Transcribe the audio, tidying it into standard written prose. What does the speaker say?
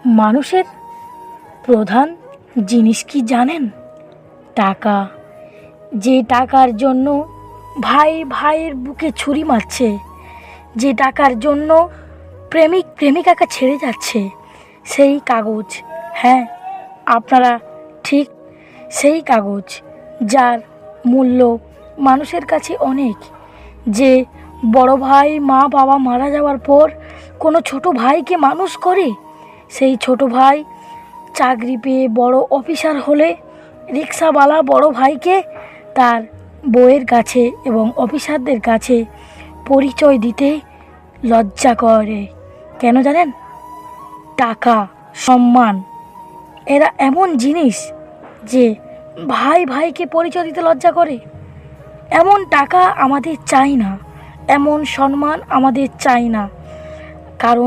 মানুষের প্রধান জিনিস কি জানেন? টাকা। যে টাকার জন্য ভাই ভাইয়ের বুকে ছুরি মারছে, যে টাকার জন্য প্রেমিক প্রেমিকাকে ছেড়ে যাচ্ছে, সেই কাগজ। হ্যাঁ, আপনারা ঠিক সেই কাগজ, যার মূল্য মানুষের কাছে অনেক। যে বড় ভাই মা বাবা মারা যাওয়ার পর কোনো ছোট ভাইকে মানুষ করে, সেই ছোট ভাই চাকরি পেয়ে বড় অফিসার হলে রিক্সাওয়ালা বড় ভাইকে তার বউয়ের কাছে এবং অফিসারদের কাছে পরিচয় দিতে লজ্জা করে। কেন জানেন? টাকা, সম্মান, এরা এমন জিনিস যে ভাই ভাইকে পরিচয় দিতে লজ্জা করে। এমন টাকা আমাদের চাই না, এমন সম্মান আমাদের চাই না। কারণ